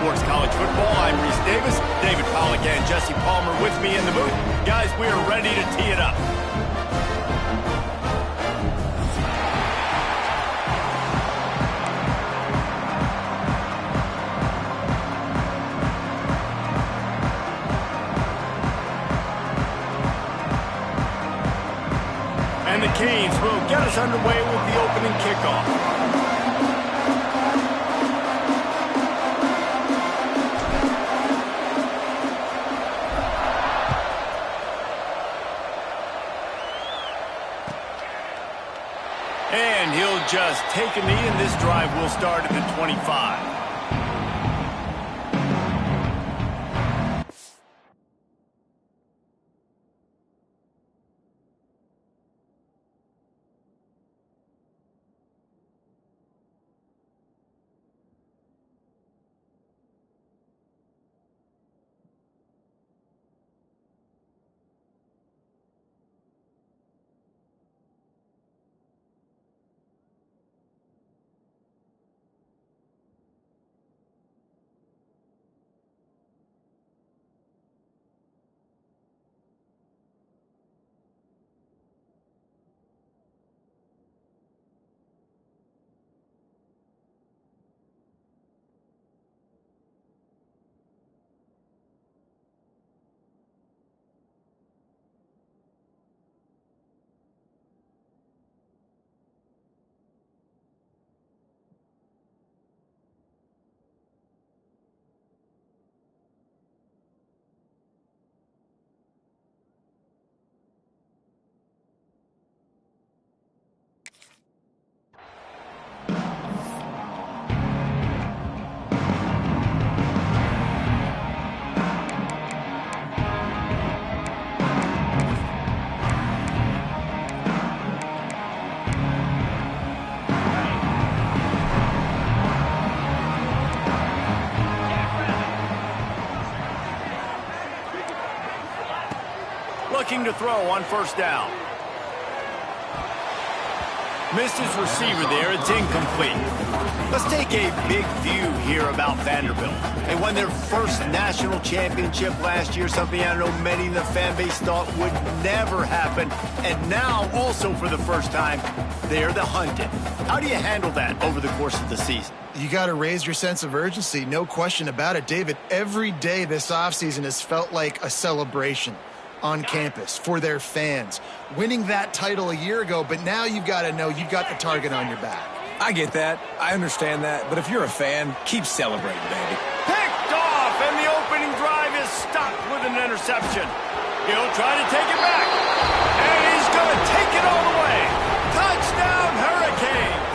Sports College Football. I'm Reese Davis, David Pollack and Jesse Palmer with me in the booth. Guys, we are ready to tee it up. And the Canes will get us underway with the opening kickoff. And he'll just take a knee, and this drive will start at the 25. Looking to throw on first down. Missed his receiver there. It's incomplete. Let's take a big view here about Vanderbilt. They won their first national championship last year, something I know many in the fan base thought would never happen. And now, also for the first time, they're the hunted. How do you handle that over the course of the season? You got to raise your sense of urgency, no question about it, David. Every day this offseason has felt like a celebration on campus for their fans. Winning that title a year ago, but now you've got to know you've got the target on your back. I get that. I understand that. But if you're a fan, keep celebrating, baby. Picked off, and the opening drive is stopped with an interception. He'll try to take it back, and he's going to take it all the way. Touchdown, Hurricanes!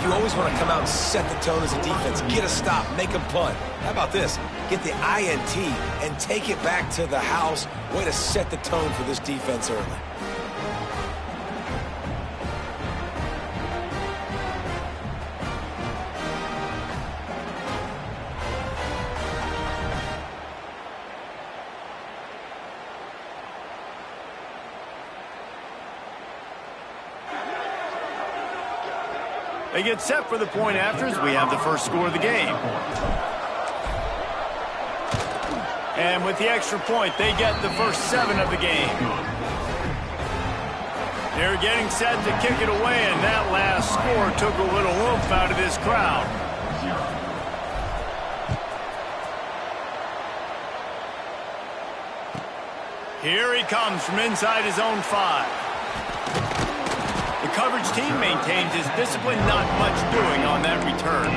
You always want to come out and set the tone as a defense. Get a stop, make a punt. How about this? Get the INT and take it back to the house. Way to set the tone for this defense early. They get set for the point after as we have the first score of the game. And with the extra point, they get the first 7 of the game. They're getting set to kick it away, and that last score took a little oomph out of this crowd. Here he comes from inside his own 5. The coverage team maintains his discipline, not much doing on that return.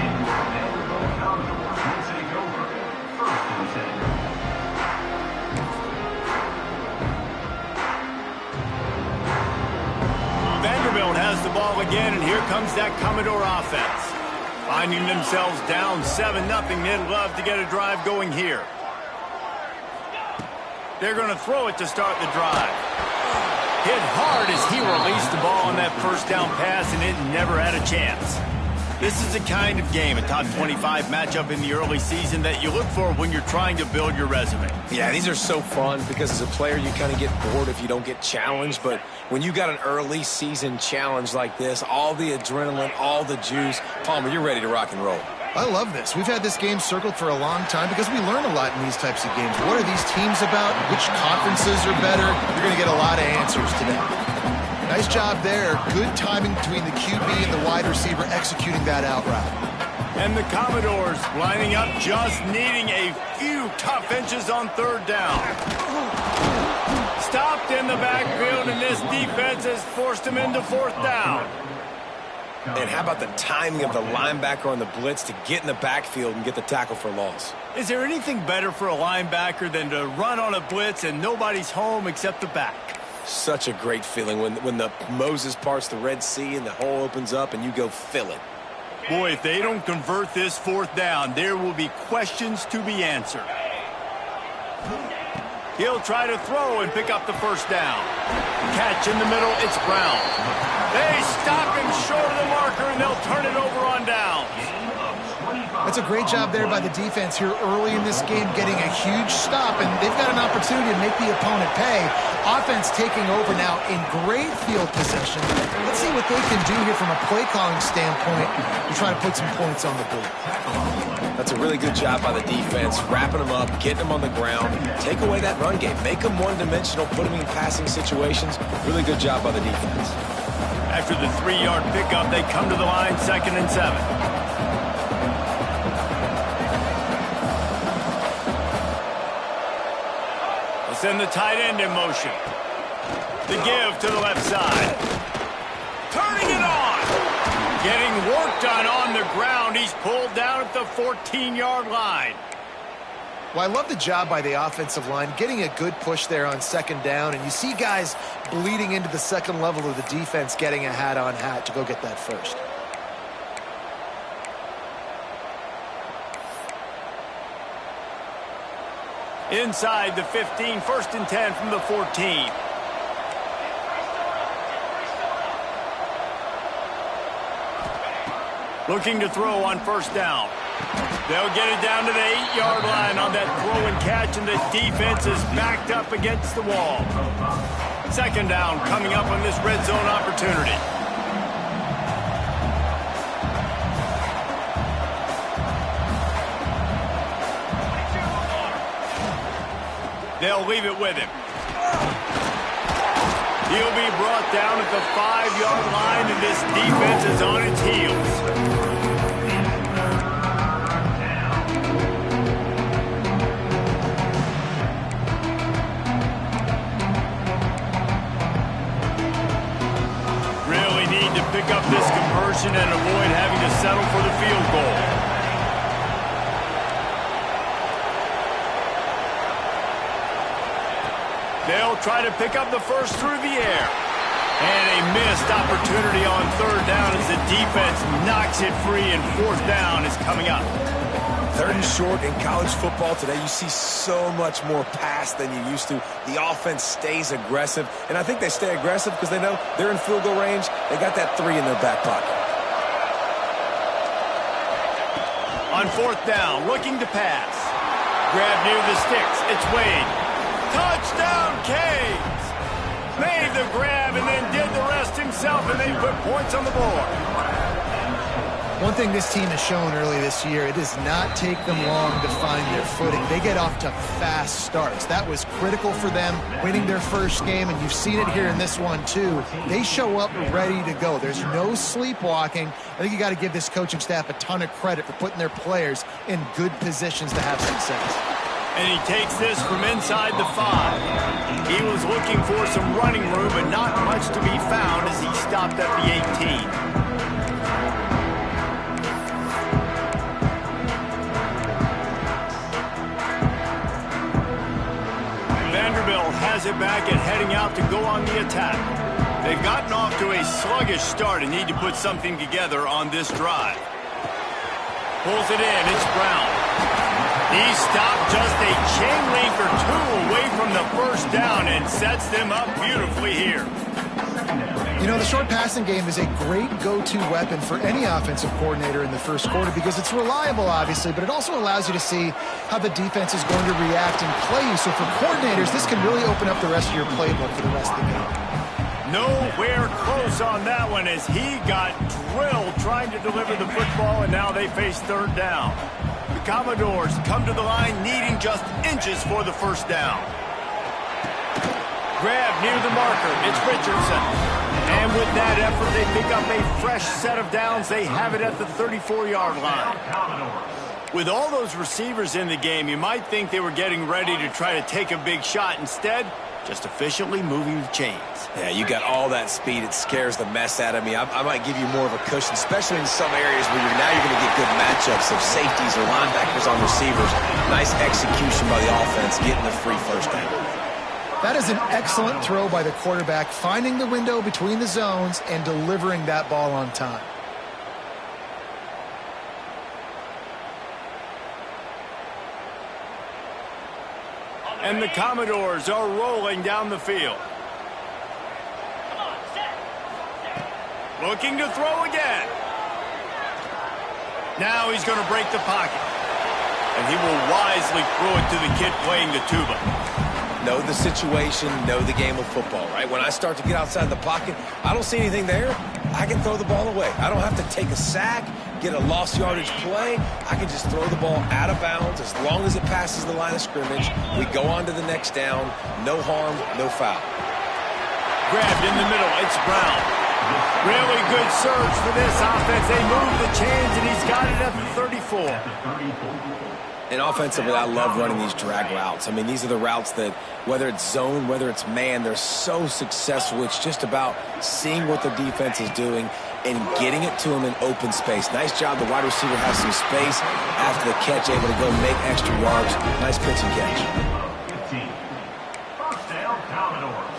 Vanderbilt has the ball again, and here comes that Commodore offense. Finding themselves down 7-0, they'd love to get a drive going here. They're going to throw it to start the drive. Hit hard as he released the ball on that first down pass, and it never had a chance. This is the kind of game, a top 25 matchup in the early season, that you look for when you're trying to build your resume. Yeah, these are so fun because as a player, you kind of get bored if you don't get challenged. But when you got an early season challenge like this, all the adrenaline, all the juice, Palmer, you're ready to rock and roll. I love this. We've had this game circled for a long time because we learn a lot in these types of games. What are these teams about? Which conferences are better? You're going to get a lot of answers today. Nice job there. Good timing between the QB and the wide receiver executing that out route. And the Commodores lining up, just needing a few tough inches on third down. Stopped in the backfield, and this defense has forced him into fourth down. And how about the timing of the linebacker on the blitz to get in the backfield and get the tackle for loss? Is there anything better for a linebacker than to run on a blitz and nobody's home except the back? Such a great feeling when the Moses parts the Red Sea and the hole opens up and you go fill it. Boy, if they don't convert this fourth down, there will be questions to be answered. He'll try to throw and pick up the first down. Catch in the middle, it's Brown. They stop him short of the marker, and they'll turn it over on downs. That's a great job there by the defense here early in this game, getting a huge stop, and they've got an opportunity to make the opponent pay. Offense taking over now in great field possession. Let's see what they can do here from a play-calling standpoint to try to put some points on the board. That's a really good job by the defense, wrapping them up, getting them on the ground, take away that run game, make them one-dimensional, put them in passing situations. Really good job by the defense. After the 3-yard pickup, they come to the line, 2nd and 7. Send the tight end in motion. The give to the left side. Turning it on. Getting work done on the ground. He's pulled down at the 14-yard line. Well, I love the job by the offensive line, getting a good push there on 2nd down, and you see guys bleeding into the second level of the defense getting a hat-on-hat to go get that first. Inside the 15, 1st and 10 from the 14. Looking to throw on 1st down. They'll get it down to the 8-yard line on that throw and catch, and the defense is backed up against the wall. 2nd down coming up on this red zone opportunity. They'll leave it with him. He'll be brought down at the 5-yard line, and this defense is on its heels. Really need to pick up this conversion and avoid having to settle for the field goal. They'll try to pick up the first through the air. And a missed opportunity on 3rd down as the defense knocks it free, and 4th down is coming up. 3rd and short in college football today. You see so much more pass than you used to. The offense stays aggressive, and I think they stay aggressive because they know they're in field goal range. They got that 3 in their back pocket. On 4th down, looking to pass. Grab near the sticks. It's Wade. Touchdown, Canes! Made the grab and then did the rest himself, and they put points on the board. One thing this team has shown early this year, it does not take them long to find their footing. They get off to fast starts. That was critical for them, winning their first game, and you've seen it here in this one too. They show up ready to go. There's no sleepwalking. I think you got to give this coaching staff a ton of credit for putting their players in good positions to have success. And he takes this from inside the 5. He was looking for some running room, but not much to be found as he stopped at the 18. Vanderbilt has it back and heading out to go on the attack. They've gotten off to a sluggish start and need to put something together on this drive. Pulls it in, it's Brown. He stopped just a chain link or 2 away from the first down and sets them up beautifully here. You know, the short passing game is a great go-to weapon for any offensive coordinator in the first quarter because it's reliable, obviously, but it also allows you to see how the defense is going to react and play you. So for coordinators, this can really open up the rest of your playbook for the rest of the game. Nowhere close on that one as he got drilled trying to deliver the football, and now they face third down. The Commodores come to the line needing just inches for the first down. Grab near the marker. It's Richardson. And with that effort, they pick up a fresh set of downs. They have it at the 34-yard line. With all those receivers in the game, you might think they were getting ready to try to take a big shot. Instead, just efficiently moving the chains. Yeah, you got all that speed. It scares the mess out of me. I might give you more of a cushion, especially in some areas where you're going to get good matchups of safeties or linebackers on receivers. Nice execution by the offense, getting the free first down. That is an excellent throw by the quarterback, finding the window between the zones and delivering that ball on time. And the Commodores are rolling down the field. Looking to throw again. Now he's going to break the pocket. And he will wisely throw it to the kid playing the tuba. Know the situation, know the game of football, right? When I start to get outside the pocket, I don't see anything there. I can throw the ball away. I don't have to take a sack, get a lost yardage play. I can just throw the ball out of bounds as long as it passes the line of scrimmage. We go on to the next down. No harm, no foul. Grabbed in the middle. It's Brown. Really good surge for this offense. They move the chains, and he's got it at the 34. And offensively, I love running these drag routes. I mean, these are the routes that, whether it's zone, whether it's man, they're so successful. It's just about seeing what the defense is doing and getting it to them in open space. Nice job. The wide receiver has some space after the catch, able to go make extra yards. Nice pitch and catch. 15. First down, Commodores.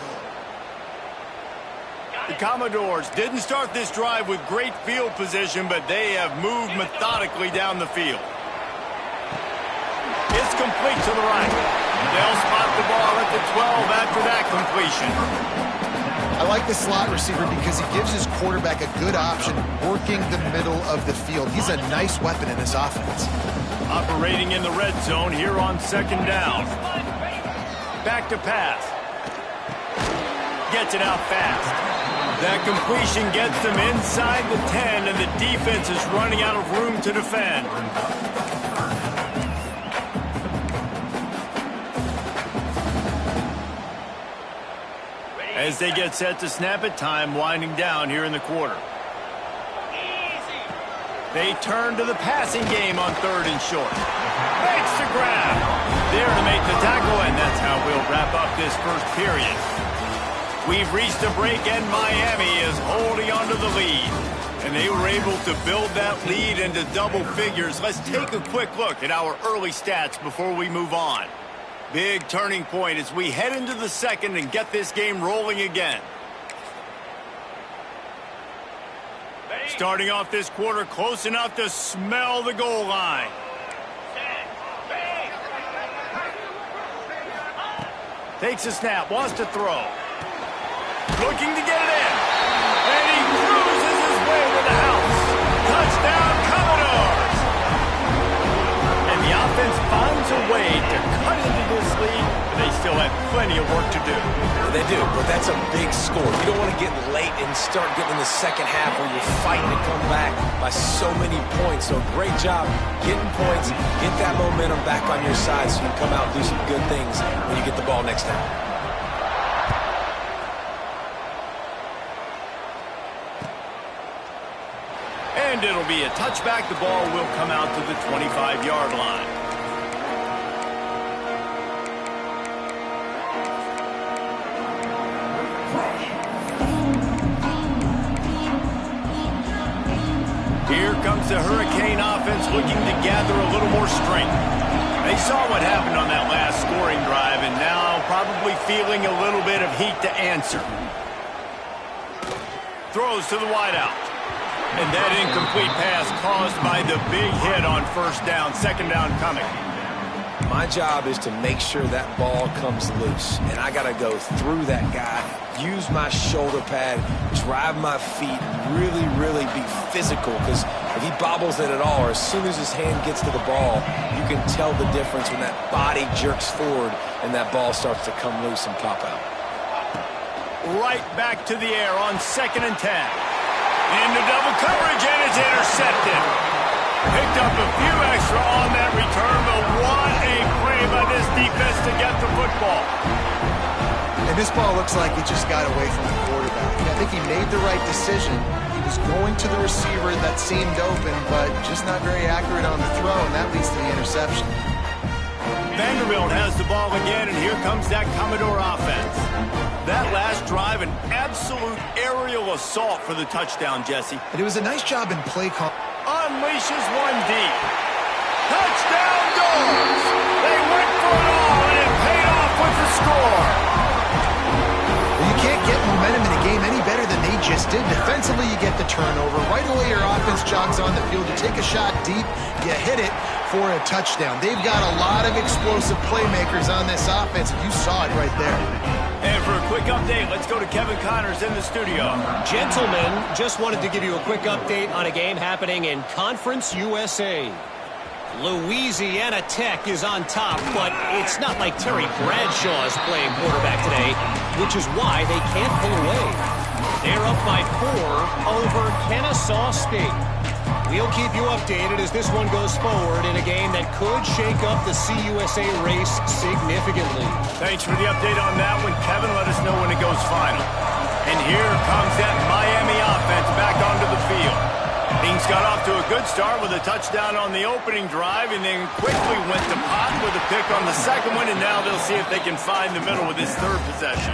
The Commodores didn't start this drive with great field position, but they have moved methodically down the field. It's complete to the right. They'll spot the ball at the 12 after that completion. I like the slot receiver because he gives his quarterback a good option working the middle of the field. He's a nice weapon in this offense. Operating in the red zone here on second down. Back to pass. Gets it out fast. That completion gets them inside the 10, and the defense is running out of room to defend. As they get set to snap it, time winding down here in the quarter. They turn to the passing game on third and short. Makes the grab. There to make the tackle, and that's how we'll wrap up this first period. We've reached a break, and Miami is holding onto the lead. And they were able to build that lead into double figures. Let's take a quick look at our early stats before we move on. Big turning point as we head into the second and get this game rolling again. Starting off this quarter close enough to smell the goal line. Takes a snap, wants to throw. Looking to get it in. And he cruises his way to the house. Touchdown, Commodores! And the offense finds a way to cut into this lead, but they still have plenty of work to do. They do, but that's a big score. You don't want to get late and start getting in the second half where you're fighting to come back by so many points. So great job getting points, get that momentum back on your side so you can come out and do some good things when you get the ball next time. And it'll be a touchback. The ball will come out to the 25-yard line. Here comes the Hurricane offense looking to gather a little more strength. They saw what happened on that last scoring drive and now probably feeling a little bit of heat to answer. Throws to the wideout. And that incomplete pass caused by the big hit on first down, second down coming. My job is to make sure that ball comes loose, and I got to go through that guy, use my shoulder pad, drive my feet, really be physical, because if he bobbles it at all, or as soon as his hand gets to the ball, you can tell the difference when that body jerks forward and that ball starts to come loose and pop out. right back to the air on 2nd and 10. Into double coverage, and it's intercepted. Picked up a few extra on that return, but what a play by this defense to get the football. And this ball looks like it just got away from the quarterback. I think he made the right decision. He was going to the receiver that seemed open, but just not very accurate on the throw, and that leads to the interception. Vanderbilt has the ball again, and here comes that Commodore offense. That last drive, an absolute aerial assault for the touchdown, Jesse. And it was a nice job in play call. Unleashes one deep. Touchdown Dogs! They went for it all, and it paid off with the score. Well, you can't get momentum in a game any better than they just did. Defensively, you get the turnover. Right away, your offense jogs on the field. You take a shot deep, you hit it for a touchdown. They've got a lot of explosive playmakers on this offense. You saw it right there. And for a quick update, let's go to Kevin Connors in the studio. Gentlemen, just wanted to give you a quick update on a game happening in Conference USA. Louisiana Tech is on top, but it's not like Terry Bradshaw is playing quarterback today, which is why they can't pull away. They're up by 4 over Kennesaw State. We'll keep you updated as this one goes forward in a game that could shake up the CUSA race significantly. Thanks for the update on that one, Kevin. Let us know when it goes final. And here comes that Miami offense back onto the field. Things got off to a good start with a touchdown on the opening drive and then quickly went to pot with a pick on the second one, and now they'll see if they can find the middle with this third possession.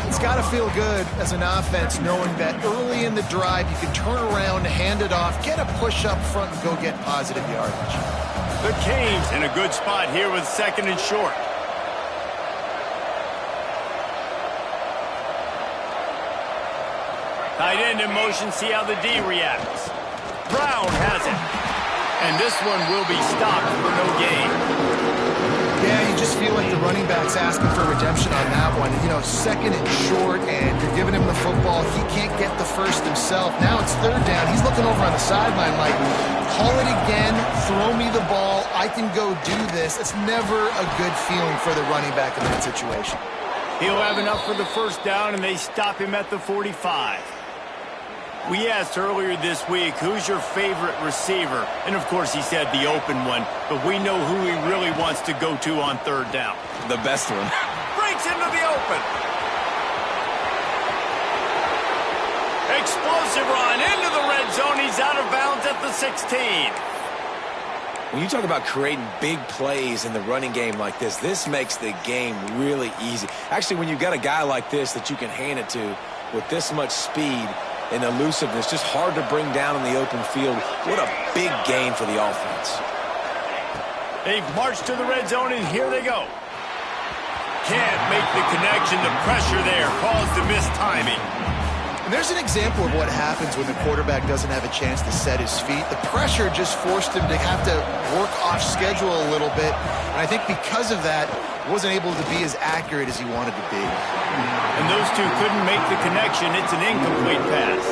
It's got to feel good as an offense knowing that early in the drive you can turn around, hand it off, get a push up front, and go get positive yardage. The Canes in a good spot here with 2nd and short. Tight end in motion, see how the D reacts. Brown has it. And this one will be stopped for no gain. Yeah, you just feel like the running back's asking for redemption on that one. You know, 2nd and short, and you're giving him the football. He can't get the first himself. Now it's 3rd down. He's looking over on the sideline like, call it again, throw me the ball, I can go do this. It's never a good feeling for the running back in that situation. He'll have enough for the first down, and they stop him at the 45. We asked earlier this week, who's your favorite receiver? And, of course, he said the open one, but we know who he really wants to go to on 3rd down. The best one. Breaks into the open. Explosive run into the red zone. He's out of bounds at the 16. When you talk about creating big plays in the running game like this makes the game really easy. Actually, when you've got a guy like this that you can hand it to with this much speed and elusiveness, just hard to bring down in the open field. What a big gain for the offense. They've marched to the red zone, and here they go. Can't make the connection. The pressure there caused the missed timing. And there's an example of what happens when the quarterback doesn't have a chance to set his feet. The pressure just forced him to have to work off schedule a little bit. And I think because of that, wasn't able to be as accurate as he wanted to be. And those two couldn't make the connection. It's an incomplete pass.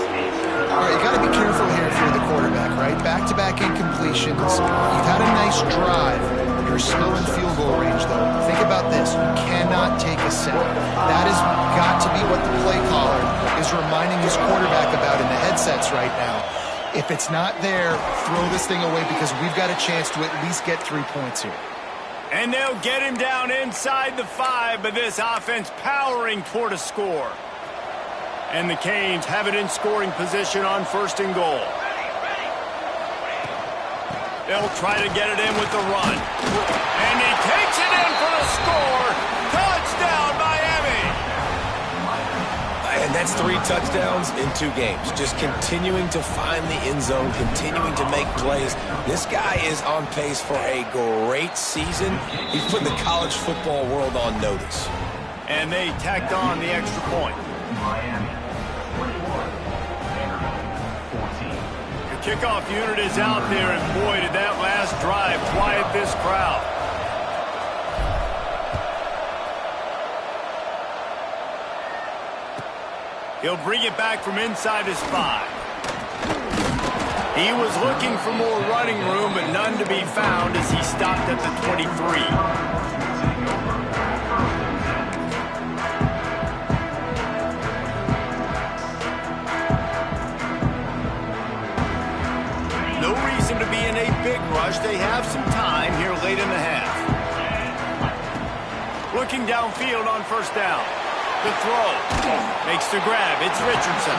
All right, you got to be careful here if you're the quarterback, right? Back-to-back incompletions. You've had a nice drive. You're still in field goal range, though. Think about this. You cannot take a sack. That has got to be what the play caller is reminding his quarterback about in the headsets right now. If it's not there, throw this thing away because we've got a chance to at least get 3 points here. And they'll get him down inside the 5, but this offense powering toward a score. And the Canes have it in scoring position on 1st and goal. They'll try to get it in with the run. And he takes it in for the score. Touchdown, Miami! And that's 3 touchdowns in 2 games. Just continuing to find the end zone, continuing to make plays. This guy is on pace for a great season. He's put the college football world on notice. And they tacked on the extra point. Miami, 21. Vanderbilt, 14. The kickoff unit is out there, and boy, did that last drive quiet this crowd. He'll bring it back from inside his 5. He was looking for more running room, but none to be found as he stopped at the 23. big rush. They have some time here late in the half. Looking downfield on first down. The throw. Makes the grab. It's Richardson.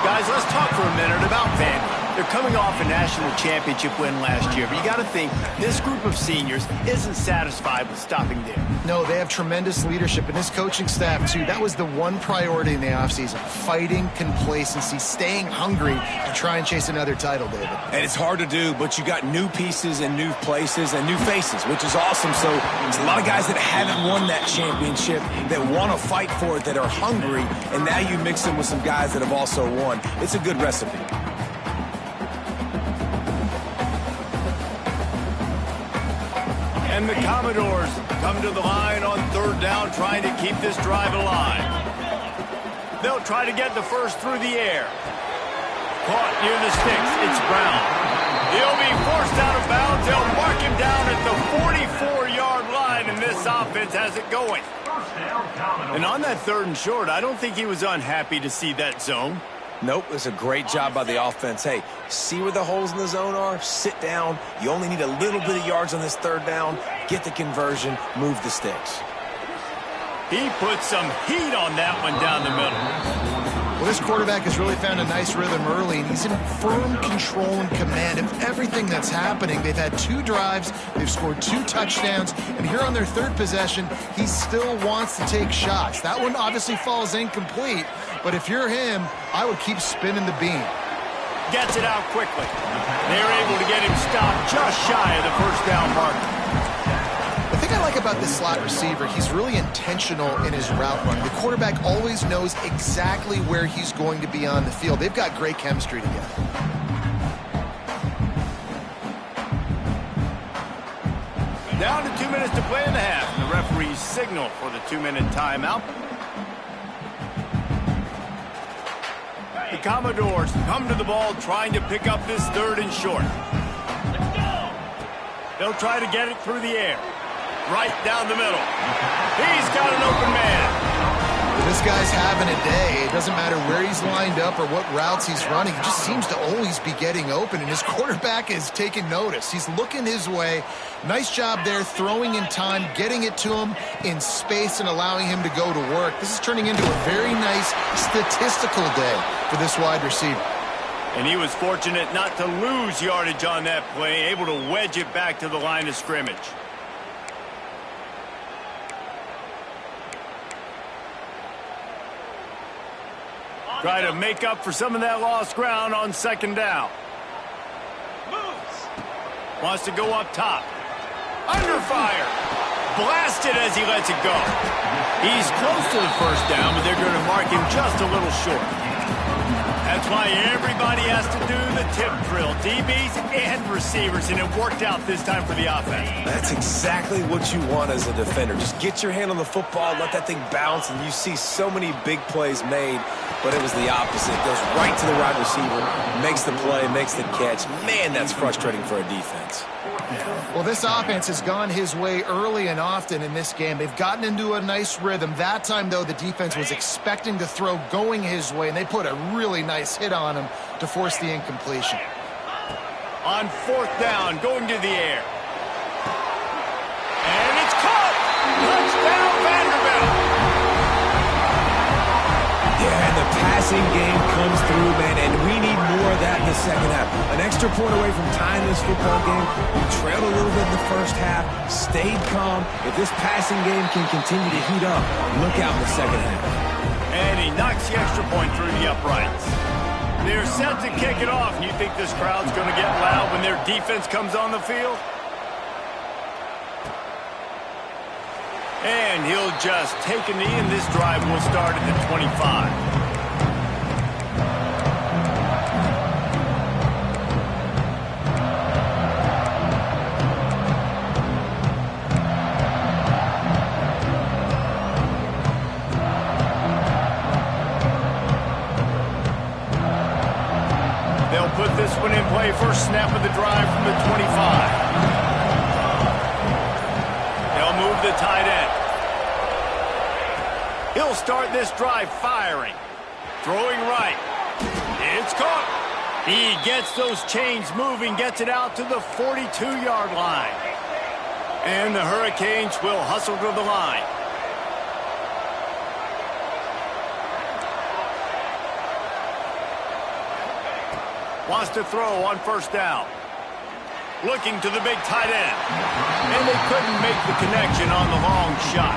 Guys, let's talk for a minute about Vandy. They're coming off a national championship win last year, but you got to think this group of seniors isn't satisfied with stopping there. No, they have tremendous leadership, and this coaching staff, too. That was the one priority in the offseason, fighting complacency, staying hungry to try and chase another title, David. And it's hard to do, but you got new pieces and new places and new faces, which is awesome. So there's a lot of guys that haven't won that championship that want to fight for it, that are hungry, and now you mix them with some guys that have also won. It's a good recipe. And the Commodores come to the line on third down, trying to keep this drive alive. They'll try to get the first through the air. Caught near the sticks. It's Brown. He'll be forced out of bounds. They'll mark him down at the 44-yard line, and this offense has it going. And on that third and short, I don't think he was unhappy to see that zone. Nope, it's a great job by the offense. Hey, see where the holes in the zone are? Sit down. You only need a little bit of yards on this third down. Get the conversion. Move the sticks. He put some heat on that one down the middle. Well, this quarterback has really found a nice rhythm early, and he's in firm control and command of everything that's happening. They've had 2 drives, they've scored 2 touchdowns, and here on their third possession, he still wants to take shots. That one obviously falls incomplete, but if you're him, I would keep spinning the beam. Gets it out quickly. They're able to get him stopped just shy of the first down marker. The thing I like about this slot receiver, he's really intentional in his route running. The quarterback always knows exactly where he's going to be on the field. They've got great chemistry together. Down to 2 minutes to play in the half. The referees signal for the 2-minute timeout. The Commodores come to the ball trying to pick up this third and short. They'll try to get it through the air. Right down the middle. He's got an open man. This guy's having a day. It doesn't matter where he's lined up or what routes he's running. He just seems to always be getting open, and his quarterback is taking notice. He's looking his way. Nice job there, throwing in time, getting it to him in space and allowing him to go to work. This is turning into a very nice statistical day for this wide receiver. And he was fortunate not to lose yardage on that play, able to wedge it back to the line of scrimmage. Try to make up for some of that lost ground on second down. Wants to go up top. Under fire. Blasted as he lets it go. He's close to the first down, but they're going to mark him just a little short. That's why everybody has to do the tip drill, DBs and receivers, and it worked out this time for the offense. That's exactly what you want as a defender. Just get your hand on the football, let that thing bounce, and you see so many big plays made, but it was the opposite. It goes right to the wide receiver, makes the play, makes the catch. Man, that's frustrating for a defense. Well, this offense has gone his way early and often in this game. They've gotten into a nice rhythm. That time, though, the defense was expecting to throw going his way, and they put a really nice hit on him to force the incompletion. On fourth down, going to the air. And it's caught! Touchdown, Vanderbilt! Yeah, and the passing game comes through, man, and we need more of that in the second half. An extra point away from tying this football game. We trailed a little bit in the first half, stayed calm. If this passing game can continue to heat up, look out in the second half. And he knocks the extra point through the uprights. They're set to kick it off, and you think this crowd's going to get loud when their defense comes on the field? And he'll just take a knee, and this drive will start at the 25. They'll put this one in play. First snap of the drive from the 25. They'll move the tight end. He'll start this drive firing. Throwing right. It's caught. He gets those chains moving, gets it out to the 42-yard line. And the Hurricanes will hustle to the line. Wants to throw on first down. Looking to the big tight end. And they couldn't make the connection on the long shot.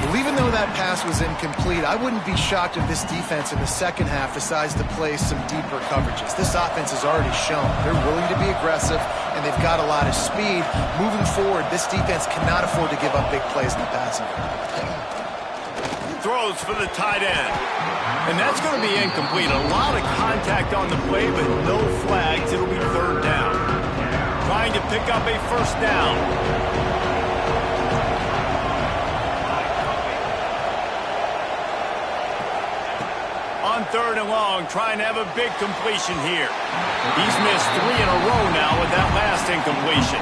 Well, even though that pass was incomplete, I wouldn't be shocked if this defense in the second half decides to play some deeper coverages. This offense has already shown they're willing to be aggressive, and they've got a lot of speed. Moving forward, this defense cannot afford to give up big plays in the passing game. Throws for the tight end. And that's going to be incomplete. A lot of contact on the play, but no flags. It'll be third down. Trying to pick up a first down. On third and long, trying to have a big completion here. He's missed 3 in a row now with that last incompletion.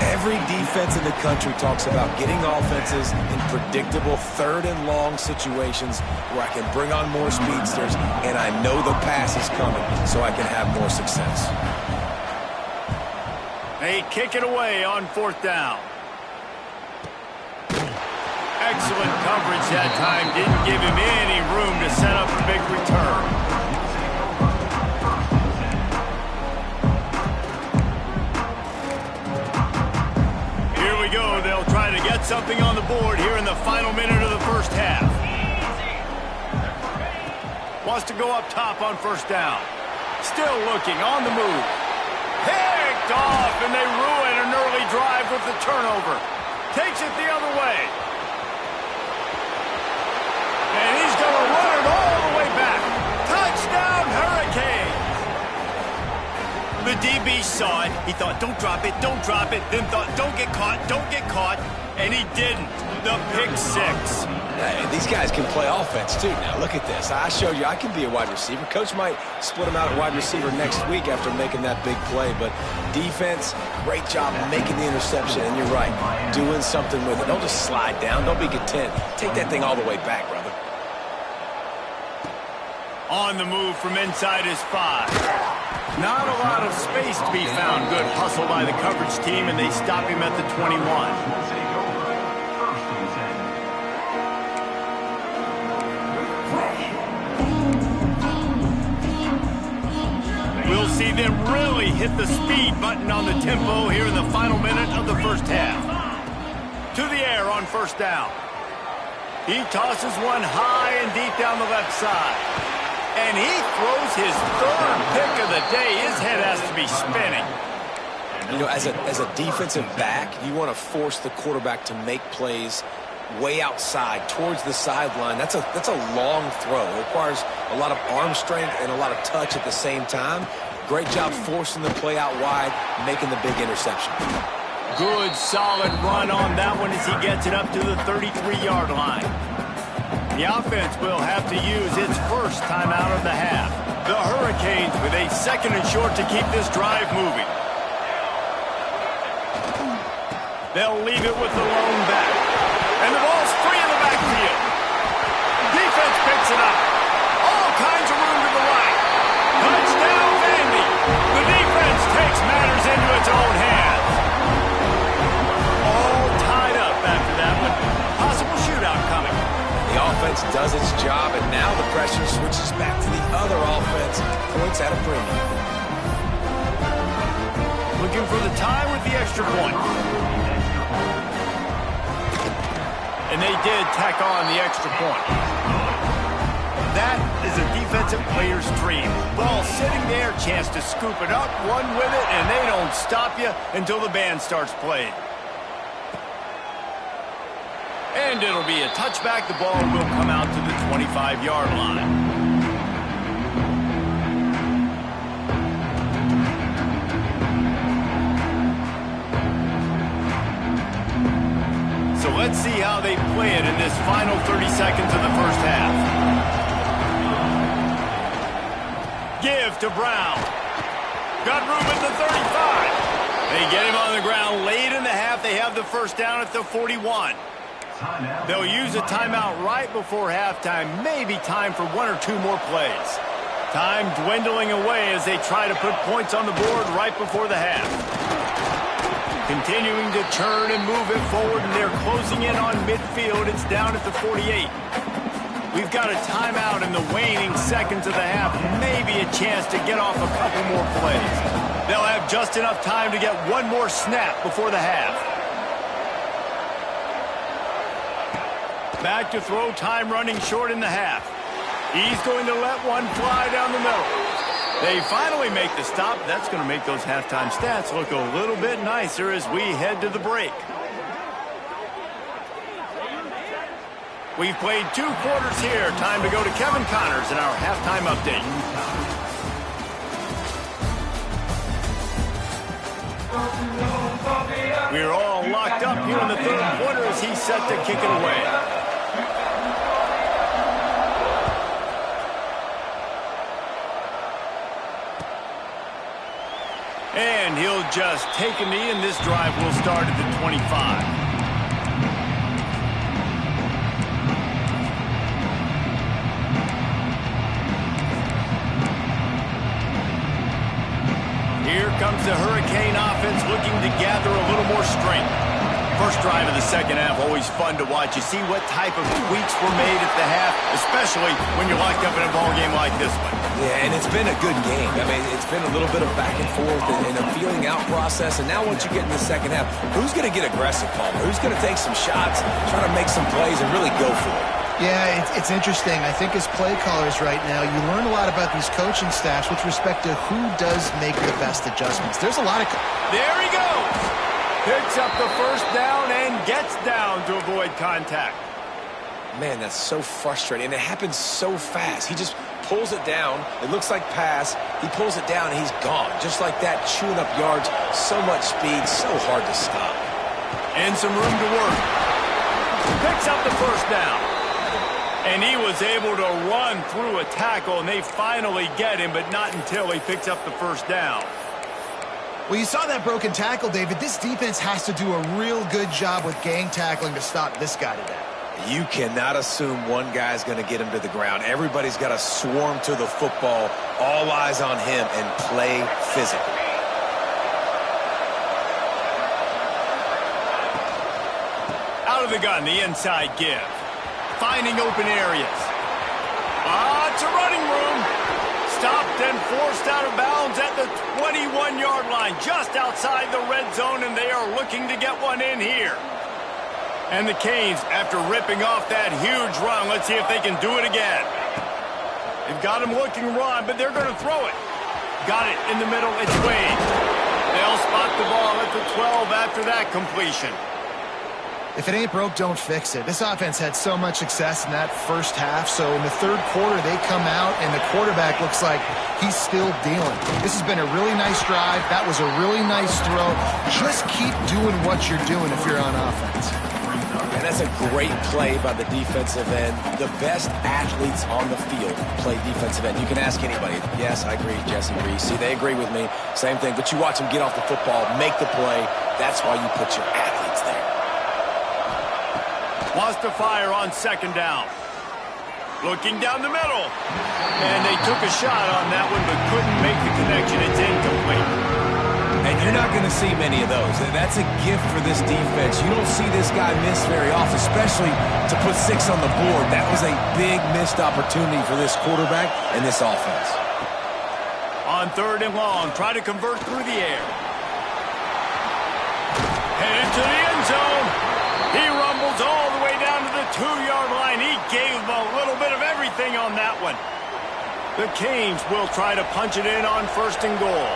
Every defense in the country talks about getting offenses in predictable third and long situations where I can bring on more speedsters and I know the pass is coming so I can have more success. They kick it away on fourth down. Excellent coverage that time. Didn't give him any room to set up a big return. They'll try to get something on the board here in the final minute of the first half. Wants to go up top on first down. Still looking on the move. Picked off, and they ruin an early drive with the turnover. Takes it the other way. And he's going to run it all the way back. Touchdown, Hurricanes! The DB saw it. He thought, don't drop it, don't drop it. Then thought, don't get caught, and he didn't. The pick six. Hey, these guys can play offense, too. Now, look at this. I showed you I can be a wide receiver. Coach might split him out at wide receiver next week after making that big play. But defense, great job making the interception. And you're right, doing something with it. Don't just slide down. Don't be content. Take that thing all the way back, brother. On the move from inside his 5. Not a lot of space to be found. Good hustle by the coverage team, and they stop him at the 21. We'll see them really hit the speed button on the tempo here in the final minute of the first half. To the air on first down. He tosses one high and deep down the left side. And he throws his third pick of the day. His head has to be spinning. You know, as a defensive back, you want to force the quarterback to make plays way outside, towards the sideline. That's a long throw. It requires a lot of arm strength and a lot of touch at the same time. Great job forcing the play out wide, making the big interception. Good, solid run on that one as he gets it up to the 33-yard line. The offense will have to use its first timeout of the half. The Hurricanes with a second and short to keep this drive moving. They'll leave it with the lone back. And the ball's free in the backfield. Defense picks it up. All kinds of room to the right. Touchdown, Vandy. The defense takes matters into its own hands. All tied up after that one. Possible shootout coming. The offense does its job, and now the pressure switches back to the other offense. Points at a premium. Looking for the tie with the extra point. And they did tack on the extra point. That is a defensive player's dream. Ball sitting there, chance to scoop it up, run with it, and they don't stop you until the band starts playing. And it'll be a touchback. The ball will come out to the 25-yard line. So let's see how they play it in this final 30 seconds of the first half. Give to Brown. Got room at the 35. They get him on the ground late in the half. They have the first down at the 41. They'll use a timeout right before halftime. Maybe time for one or two more plays. Time dwindling away as they try to put points on the board right before the half. Continuing to turn and move it forward, and they're closing in on midfield. It's down at the 48. We've got a timeout in the waning seconds of the half. Maybe a chance to get off a couple more plays. They'll have just enough time to get one more snap before the half. Back to throw, time running short in the half. He's going to let one fly down the middle. They finally make the stop. That's going to make those halftime stats look a little bit nicer as we head to the break. We've played 2 quarters here. Time to go to Kevin Connors in our halftime update. We're all locked up here in the 3rd quarter as he's set to kick it away. And he'll just take a knee, and this drive will start at the 25. Here comes the Hurricane offense looking to gather a little more strength. First drive of the second half, always fun to watch. You see what type of tweaks were made at the half, especially when you're locked up in a ball game like this one. Yeah, and it's been a good game. I mean, it's been a little bit of back and forth and a feeling out process. And now once you get in the second half, who's going to get aggressive, Palmer? Who's going to take some shots, try to make some plays, and really go for it? Yeah, it's interesting. I think as play callers right now, you learn a lot about these coaching staffs with respect to who does make the best adjustments. There's a lot of... There he goes! Picks up the first down and gets down to avoid contact. Man, that's so frustrating. And it happens so fast. He just pulls it down. It looks like pass. He pulls it down, and he's gone. Just like that, chewing up yards. So much speed, so hard to stop. And some room to work. Picks up the first down. And he was able to run through a tackle, and they finally get him, but not until he picks up the first down. Well, you saw that broken tackle, David. This defense has to do a real good job with gang tackling to stop this guy today. You cannot assume one guy's going to get him to the ground. Everybody's got to swarm to the football, all eyes on him, and play physically. Out of the gun, the inside give. Finding open areas. It's a running room. Stopped and forced out of bounds at the 21-yard line, just outside the red zone, and they are looking to get one in here. And the Canes, after ripping off that huge run, let's see if they can do it again. They've got him looking run, but they're going to throw it. Got it in the middle. It's Wade. They'll spot the ball at the 12 after that completion. If it ain't broke, don't fix it. This offense had so much success in that first half, so in the 3rd quarter, they come out, and the quarterback looks like he's still dealing. This has been a really nice drive. That was a really nice throw. Just keep doing what you're doing if you're on offense. And that's a great play by the defensive end. The best athletes on the field play defensive end. You can ask anybody. Yes, I agree, Jesse Reese. See, they agree with me. Same thing. But you watch them get off the football, make the play. That's why you put your athletes there. Wants to fire on second down. Looking down the middle. And they took a shot on that one, but couldn't make the connection. It's incomplete. And you're not going to see many of those. That's a gift for this defense. You don't see this guy miss very often, especially to put 6 on the board. That was a big missed opportunity for this quarterback and this offense. On 3rd and long, try to convert through the air. Headed to the end zone. He rumbles all the way down to the 2-yard line. He gave them a little bit of everything on that one. The Canes will try to punch it in on 1st and goal.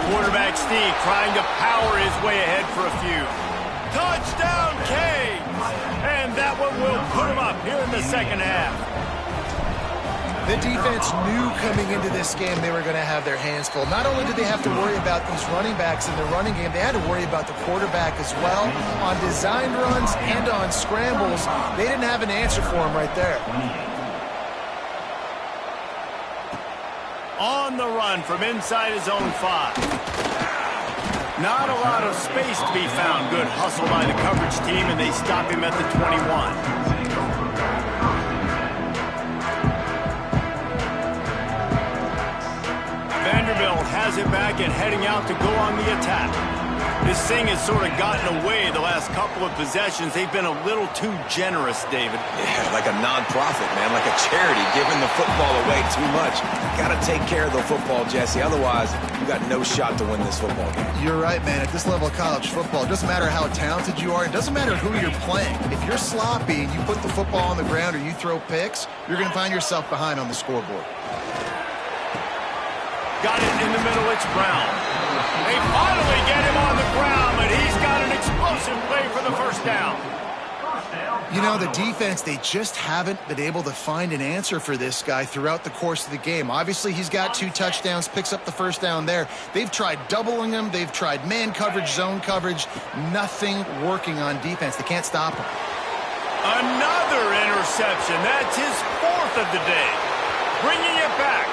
Quarterback Steve trying to power his way ahead for a few. Touchdown, Canes! And that one will put him up here in the second half. The defense knew coming into this game they were going to have their hands full. Not only did they have to worry about these running backs in the running game, they had to worry about the quarterback as well. On designed runs and on scrambles, they didn't have an answer for him right there. On the run from inside his own 5. Not a lot of space to be found. Good hustle by the coverage team, and they stop him at the 21. Vanderbilt has it back and heading out to go on the attack. This thing has sort of gotten away the last couple of possessions. They've been a little too generous, David. Yeah, like a non-profit, man, like a charity, giving the football away too much. Got to take care of the football, Jesse. Otherwise, you got no shot to win this football game. You're right, man. At this level of college football, it doesn't matter how talented you are. It doesn't matter who you're playing. If you're sloppy and you put the football on the ground or you throw picks, you're going to find yourself behind on the scoreboard. Got it in the middle. It's Brown. They finally get him on the ground, and he's got an explosive play for the first down. You know, the defense, they just haven't been able to find an answer for this guy throughout the course of the game. Obviously, he's got 2 touchdowns, picks up the first down there. They've tried doubling him. They've tried man coverage, zone coverage. Nothing working on defense. They can't stop him. Another interception. That's his 4th of the day. Bringing it back.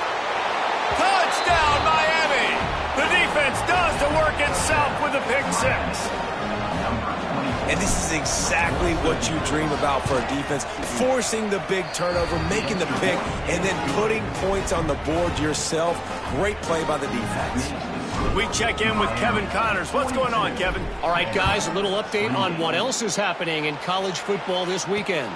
Touchdown, Miami! The defense does the work itself with a pick 6. And this is exactly what you dream about for a defense. Forcing the big turnover, making the pick, and then putting points on the board yourself. Great play by the defense. We check in with Kevin Connors. What's going on, Kevin? All right, guys, a little update on what else is happening in college football this weekend.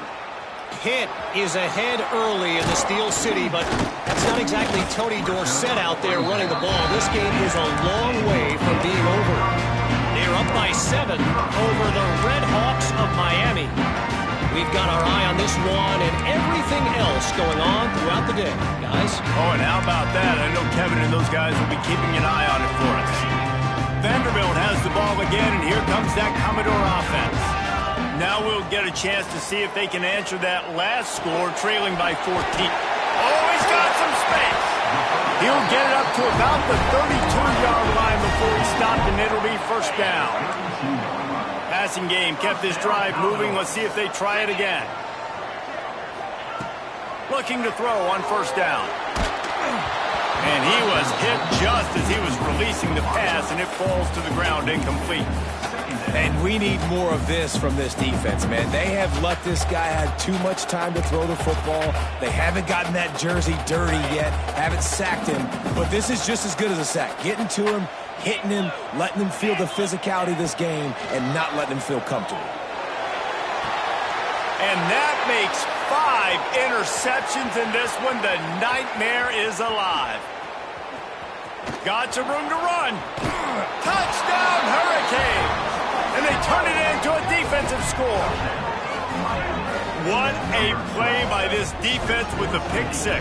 Pitt is ahead early in the Steel City, but it's not exactly Tony Dorsett out there running the ball. This game is a long way from being over. They're up by 7 over the Red Hawks of Miami. We've got our eye on this one and everything else going on throughout the day, guys. Oh, and how about that? I know Kevin and those guys will be keeping an eye on it for us. Vanderbilt has the ball again, and here comes that Commodore offense. Now we'll get a chance to see if they can answer that last score, trailing by 14. Oh, he's got some space. He'll get it up to about the 32-yard line before he stopped, and it'll be first down. Passing game kept this drive moving. Let's see if they try it again. Looking to throw on first down. And he was hit just as he was releasing the pass, and it falls to the ground incomplete. And we need more of this from this defense, man. They have let this guy have too much time to throw the football. They haven't gotten that jersey dirty yet, haven't sacked him. But this is just as good as a sack. Getting to him, hitting him, letting him feel the physicality of this game, and not letting him feel comfortable. And that makes 5 interceptions in this one. The nightmare is alive. Got some room to run. Touchdown, Hurricanes! And they turn it into a defensive score. What a play by this defense with the pick 6.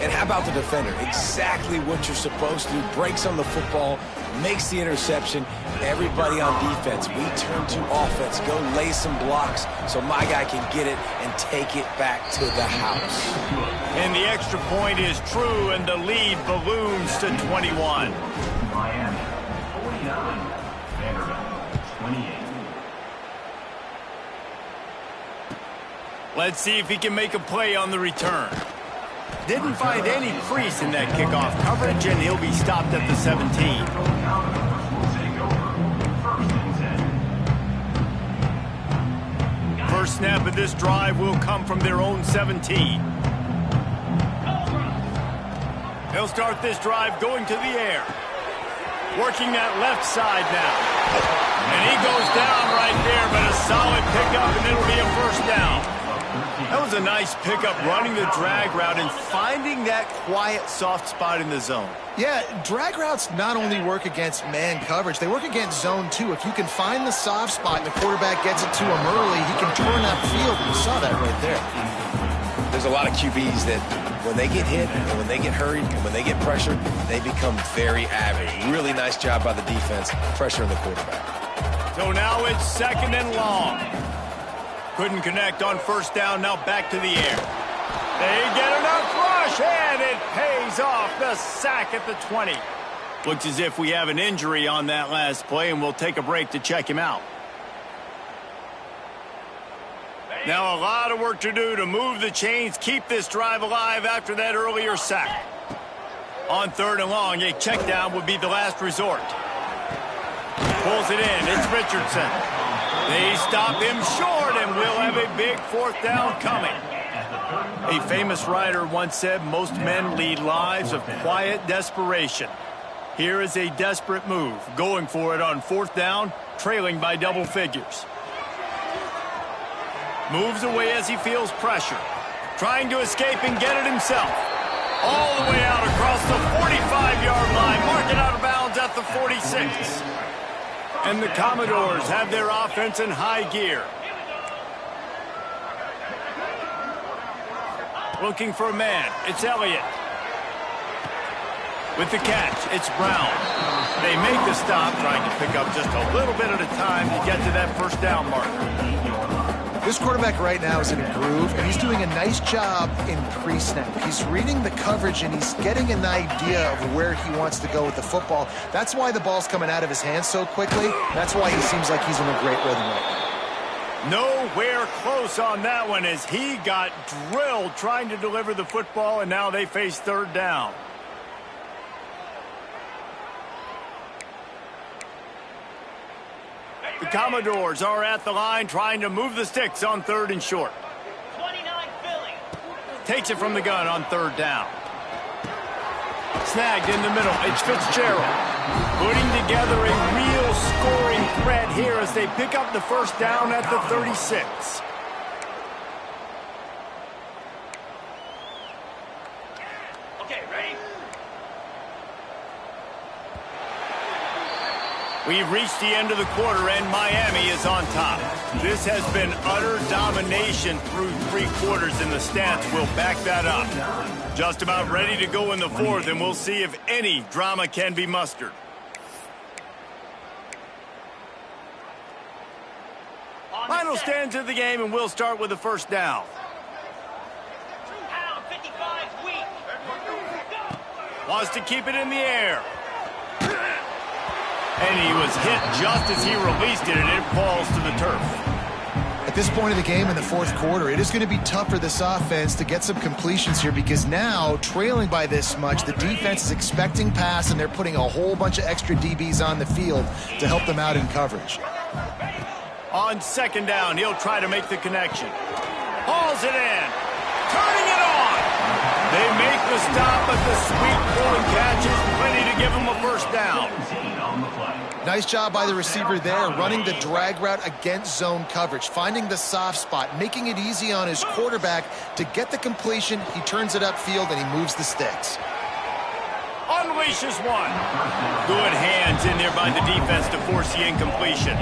And how about the defender? Exactly what you're supposed to do. Breaks on the football, makes the interception. Everybody on defense, we turn to offense. Go lay some blocks so my guy can get it and take it back to the house. And the extra point is true, and the lead balloons to 21. Miami, 49. Vanderbilt, 28. Let's see if he can make a play on the return. Didn't find any crease in that kickoff coverage, and he'll be stopped at the 17. First snap of this drive will come from their own 17. They'll start this drive going to the air. Working that left side now. And he goes down right there, but a solid pickup, and it'll be a first down. That was a nice pickup, running the drag route and finding that quiet, soft spot in the zone. Yeah, drag routes not only work against man coverage, they work against zone too. If you can find the soft spot and the quarterback gets it to him early, he can turn that field. You saw that right there. There's a lot of QBs that when they get hit and when they get hurried and when they get pressured, they become very avid. Really nice job by the defense, pressuring the quarterback. So now it's second and long. Couldn't connect on first down, now back to the air. They get enough rush, and it pays off. The sack at the 20. Looks as if we have an injury on that last play, and we'll take a break to check him out. Now a lot of work to do to move the chains, keep this drive alive after that earlier sack. On third and long, a check down would be the last resort. Pulls it in, it's Richardson. They stop him short, and we'll have a big fourth down coming. A famous writer once said, most men lead lives of quiet desperation. Here is a desperate move, going for it on 4th down, trailing by double figures. Moves away as he feels pressure, trying to escape and get it himself. All the way out across the 45-yard line, marking out of bounds at the 46. And the Commodores have their offense in high gear. Looking for a man, it's Elliott. With the catch, it's Brown. They make the stop, trying to pick up just a little bit at a time to get to that 1st down marker. This quarterback right now is in a groove, and he's doing a nice job in pre-snap. He's reading the coverage, and he's getting an idea of where he wants to go with the football. That's why the ball's coming out of his hands so quickly. That's why he seems like he's in a great rhythm right now. Nowhere close on that one as he got drilled trying to deliver the football, and now they face 3rd down. The Commodores are at the line trying to move the sticks on 3rd and short. 29 Philly. Takes it from the gun on 3rd down. Snagged in the middle. It's Fitzgerald. Putting together a real scoring threat here as they pick up the 1st down at the 36. Okay, ready? We've reached the end of the quarter, and Miami is on top. This has been utter domination through 3 quarters, and the stats will back that up. Just about ready to go in the 4th, and we'll see if any drama can be mustered. Final stands of the game, and we'll start with the 1st down. Pound 55 weak. Wants to keep it in the air. And he was hit just as he released it, and it falls to the turf. At this point of the game in the 4th quarter, it is going to be tough for this offense to get some completions here because now, trailing by this much, the defense is expecting pass, and they're putting a whole bunch of extra DBs on the field to help them out in coverage. On 2nd down, he'll try to make the connection. Hauls it in. Turning it on. They make the stop, but the sweet pulling catch is plenty to give them a 1st down. Nice job by the receiver there, running the drag route against zone coverage, finding the soft spot, making it easy on his quarterback to get the completion. He turns it upfield, and he moves the sticks. Unleashes one. Good hands in there by the defense to force the incompletion.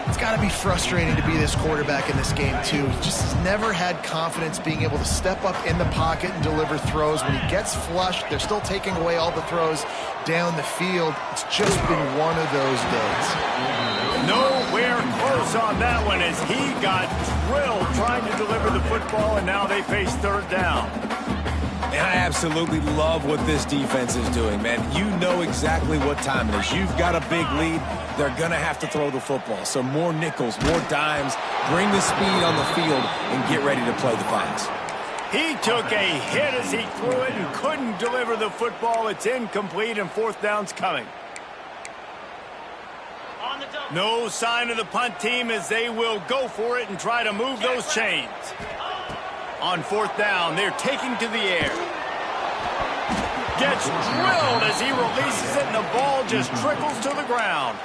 It's got to be frustrating to be this quarterback in this game, too. He just has never had confidence being able to step up in the pocket and deliver throws. When he gets flushed, they're still taking away all the throws down the field. It's just been one of those days. Nowhere close on that one as he got drilled trying to deliver the football, and now they face 3rd down. And I absolutely love what this defense is doing, man. You know exactly what time it is. You've got a big lead. They're going to have to throw the football. So more nickels, more dimes, bring the speed on the field, and get ready to play the pass. He took a hit as he threw it and couldn't deliver the football. It's incomplete, and 4th down's coming. No sign of the punt team as they will go for it and try to move those chains. On 4th down, they're taking to the air. Gets drilled as he releases it, and the ball just trickles to the ground.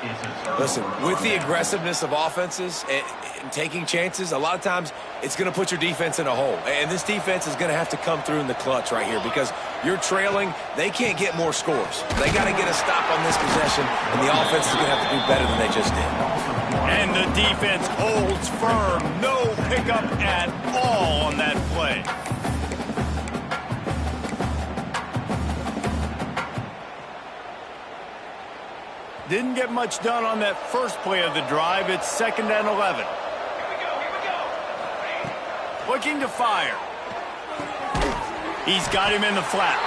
Listen, with the aggressiveness of offenses and taking chances, a lot of times it's going to put your defense in a hole. And this defense is going to have to come through in the clutch right here because you're trailing. They can't get more scores. They got to get a stop on this possession, and the offense is going to have to do better than they just did. And the defense holds firm. No pickup at all on that play. Didn't get much done on that first play of the drive. It's 2nd and 11. Looking to fire. He's got him in the flat.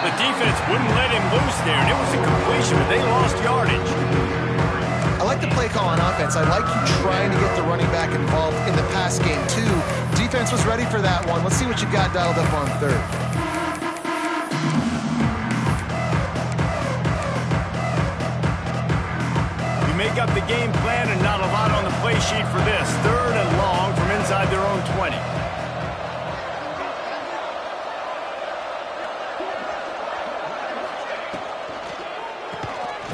The defense wouldn't let him loose there, and it was a completion, but they lost yardage. I like the play call on offense. I like you trying to get the running back involved in the pass game, too. Defense was ready for that one. Let's see what you got dialed up on 3rd. Make up the game plan and not a lot on the play sheet for this. 3rd and long from inside their own 20.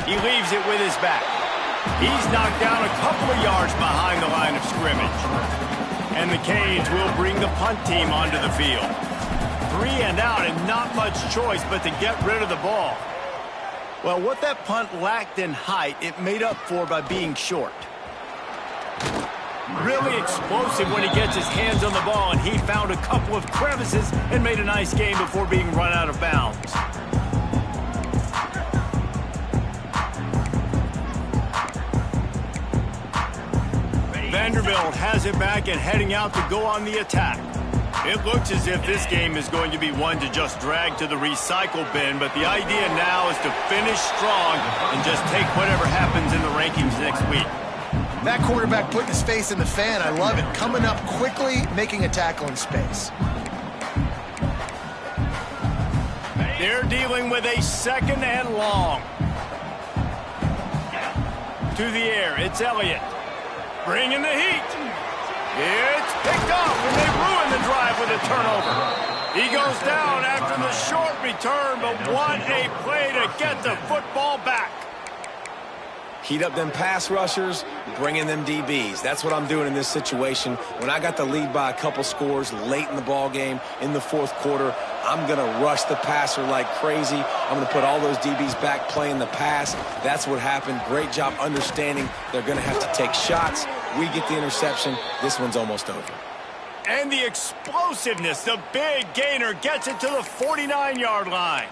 He leaves it with his back. He's knocked down a couple of yards behind the line of scrimmage. And the Canes will bring the punt team onto the field. 3 and out and not much choice but to get rid of the ball. Well, what that punt lacked in height, it made up for by being short. Really explosive when he gets his hands on the ball, and he found a couple of crevices and made a nice game before being run out of bounds. Vanderbilt has it back and heading out to go on the attack. It looks as if this game is going to be one to just drag to the recycle bin, but the idea now is to finish strong and just take whatever happens in the rankings next week. That quarterback putting his face in the fan, I love it. Coming up quickly, making a tackle in space. They're dealing with a 2nd and long. To the air, it's Elliott. Bringing the heat. It's picked off, and they ruin the drive with a turnover. He goes down after the short return, but what a play to get the football back. Heat up them pass rushers, bring in them DBs. That's what I'm doing in this situation. When I got the lead by a couple scores late in the ball game, in the 4th quarter, I'm going to rush the passer like crazy. I'm going to put all those DBs back playing the pass. That's what happened. Great job understanding they're going to have to take shots. We get the interception. This one's almost over. And the explosiveness, the big gainer gets it to the 49-yard line.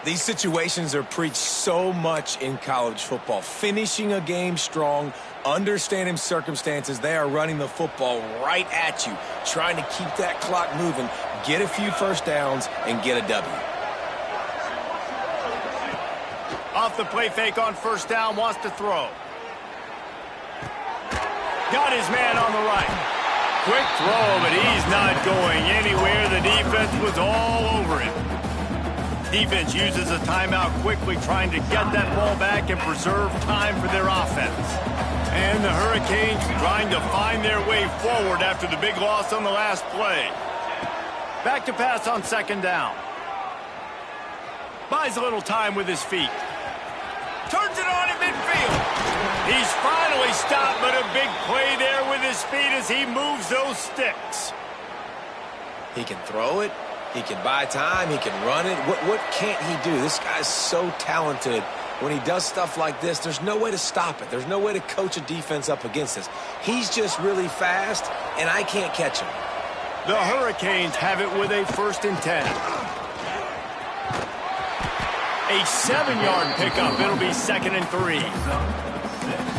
These situations are preached so much in college football. Finishing a game strong, understanding circumstances. They are running the football right at you, trying to keep that clock moving, get a few first downs, and get a W. Off the play fake on first down, wants to throw. Got his man on the right. Quick throw, but he's not going anywhere. The defense was all over him. Defense uses a timeout quickly, trying to get that ball back and preserve time for their offense. And the Hurricanes trying to find their way forward after the big loss on the last play. Back to pass on 2nd down. Buys a little time with his feet. Turns it on in midfield. He's finally stopped, but a big play there with his feet as he moves those sticks. He can throw it. He can buy time. He can run it. What can't he do? This guy's so talented. When he does stuff like this, there's no way to stop it. There's no way to coach a defense up against this. He's just really fast, and I can't catch him. The Hurricanes have it with a 1st and 10. A 7-yard pickup. It'll be 2nd and 3.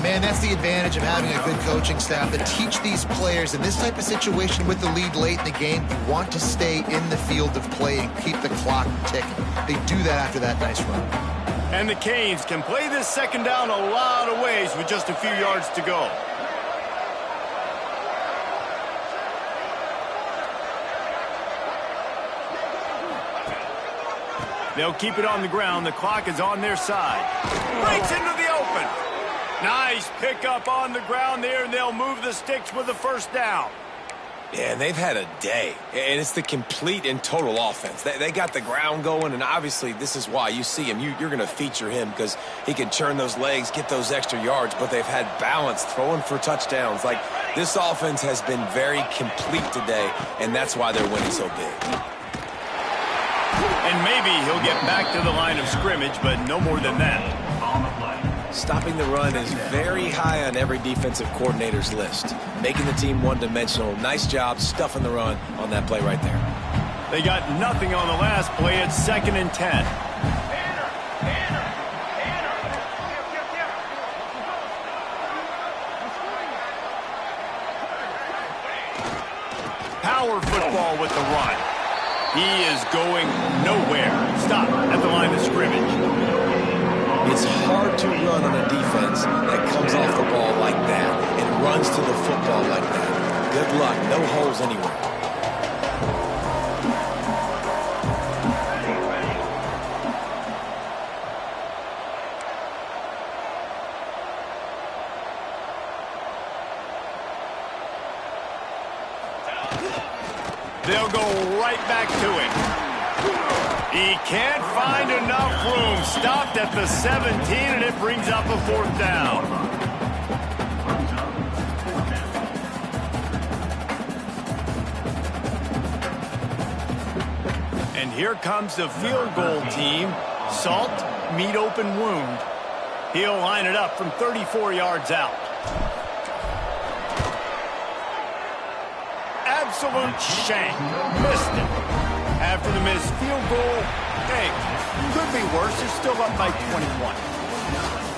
Man, that's the advantage of having a good coaching staff that teach these players in this type of situation with the lead late in the game, you want to stay in the field of play and keep the clock ticking. They do that after that nice run. And the Canes can play this 2nd down a lot of ways with just a few yards to go. They'll keep it on the ground. The clock is on their side. Breaks into the open. Nice pickup on the ground there, and they'll move the sticks with the 1st down. Yeah, and they've had a day, and it's the complete and total offense. They got the ground going, and obviously this is why you see him. You're going to feature him because he can churn those legs, get those extra yards, but they've had balance, throwing for touchdowns. Like, this offense has been very complete today, and that's why they're winning so big. And maybe he'll get back to the line of scrimmage, but no more than that. Stopping the run is very high on every defensive coordinator's list. Making the team one-dimensional. Nice job stuffing the run on that play right there. They got nothing on the last play. It's 2nd and 10. Power football with the run. He is going nowhere. Stop at the line of scrimmage. It's hard to run on a defense that comes off the ball like that and runs to the football like that. Good luck. No holes anywhere. They'll go right back to him. He can't find enough room. Stopped at the 17, and it brings up a 4th down. And here comes the field goal team. Salt, meet open wound. He'll line it up from 34 yards out. Absolute shank. Missed it. After the missed field goal, hey, could be worse. They're still up by 21.